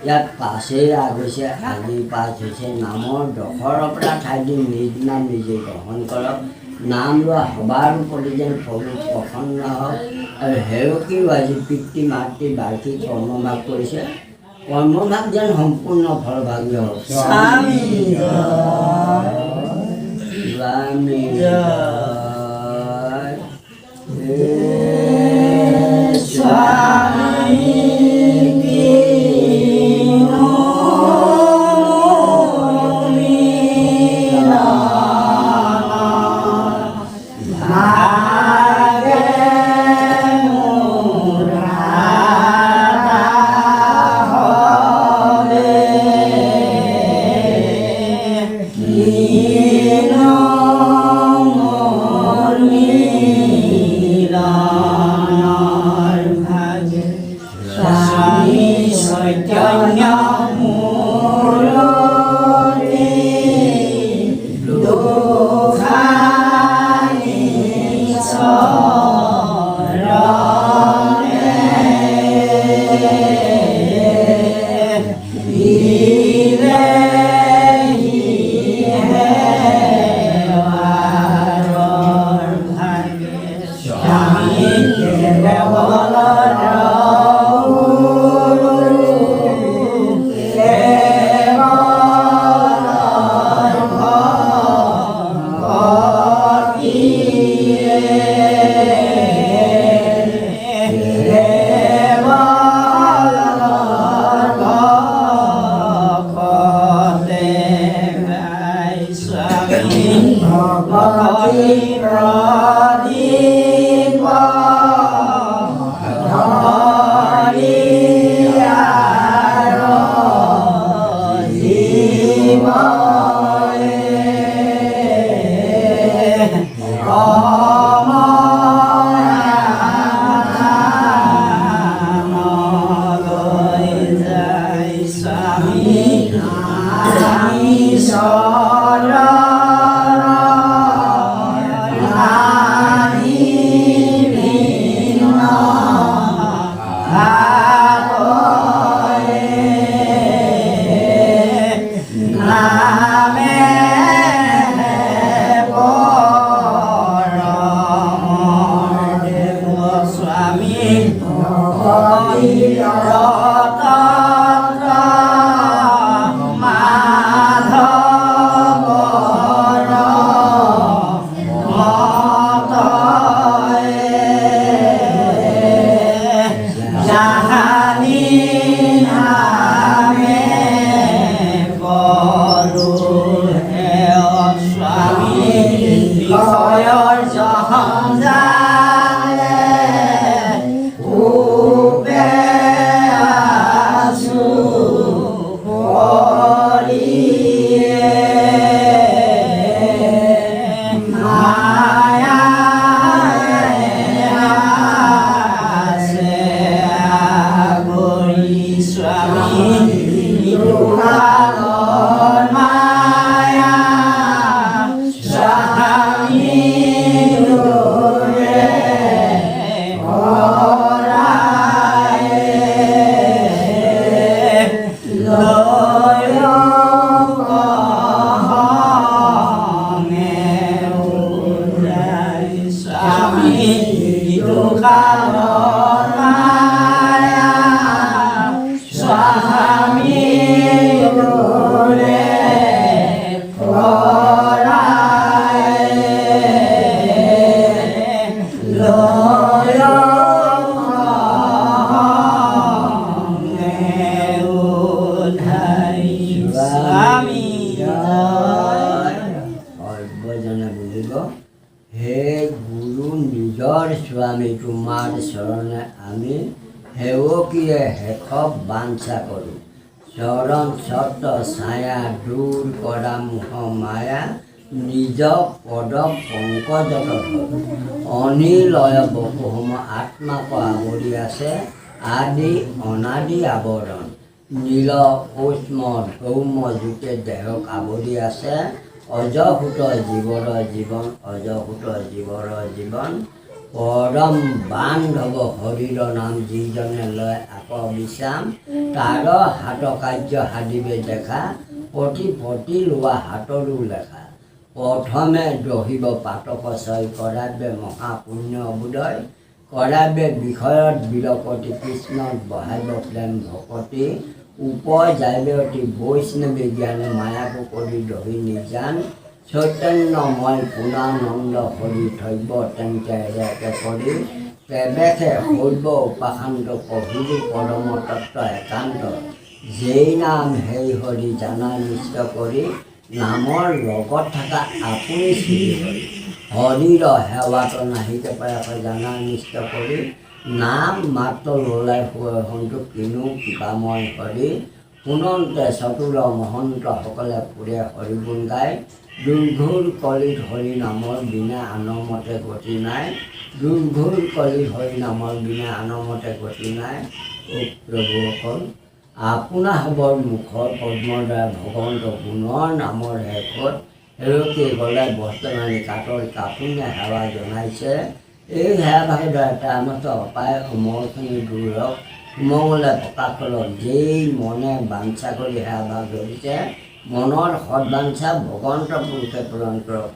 ইয়াত পাছেই আগৈছে আজি পাছ হৈছে নামৰ দখৰৰ পৰা ঠাই দি নিজ নাম নিজে গ্ৰহণ কৰক নাম লোৱা সবাৰ প্ৰতি যেন প্ৰভু প্ৰসন্ন হওক আৰু হেৰকীও আজি পিতৃ মাতৃ বাৰ্ষিক কৰ্মভাগ কৰিছে কৰ্মভাগ যেন সম্পূৰ্ণ ফলভাগী হওক স্বামী সৰ্বজনে বুলিব হে গুৰু নিজৰ স্বামী তোমাৰ চৰণে আমি সেৱকীয়ে শেষ বাঞ্ছা কৰোঁ চৰণ ছত্ৰ ছায়া দূৰ কৰা মোহ মায়া নিজ পদ পংকজত অনিলয় বপুসম আত্মাক আৱৰি আছে আদি অনাদি আৱৰণ নীল কৌষ্ম ধৌম জোতে দেহক আৱৰি আছে অজসূত জীৱৰ জীৱন অজসূত জীৱৰ জীৱন পৰম বান্ধৱ হৰিৰ নাম যিজনে লয় আক বিশ্ৰাম তাৰ হাত কাৰ্য সাদিবে দেখা প্ৰতি লোৱা হাতৰো লেখা প্ৰথমে দহিব পাতক ছয় কৰাবে মহাপুণ্য বোধয় কৰাবে বিষয়ত বিৰপতি কৃষ্ণত বহাব প্ৰেম ভকতি উপযাইবে অতি বৈষ্ণৱী জ্ঞানে মায়াকো কৰি দহি নিজান চৈতন্যময় পূৰ্ণানন্দ হৰি থৈব তেন্তে একে কৰি তেবেকে শৈব উপাসন্ত কহিৰো পৰম তত্ত্ব একান্ত যেই নাম সেই হৰি জানা নিষ্ট কৰি নামৰ লগত থকা আপুনি চুৰি কৰি হৰিৰ সেৱাত নাহিকে পায় জানা নিষ্ট কৰি নাম মাত্ৰ ললাই সন্তু কিনো কৃপাময় হৰি পুনন্তে চতুৰ মহন্তসকলে ফুৰে হৰিগুণ গায় দুৰ্ঘোৰ কলিত হৰি নামৰ বিনা আনমতে গতি নাই দুৰ্ঘোৰ কলিত হৰি নামৰ বিনা আনমতে গতি নাই প্ৰভুসকল আপোনা হবৰ মুখৰ পদ্মৰ দ্বাৰা ভগৱন্ত গুণৰ নামৰ শেষত সেৱকী গলে বৰ্তমানী কাটৰ কাপুণ্য সেৱা জনাইছে এই সেৱা ভাগৰ দ্বাৰা টাইমত অপায় সমলখিনি দূৰ হওক সুমংগলে প্ৰকাশ কৰক যেই মনে বাঞ্ছা কৰি সেৱা ভাগ ধৰিছে মনৰ সৎ বাঞ্ছা ভগৱন্ত পুৰুষে পূৰণ কৰক।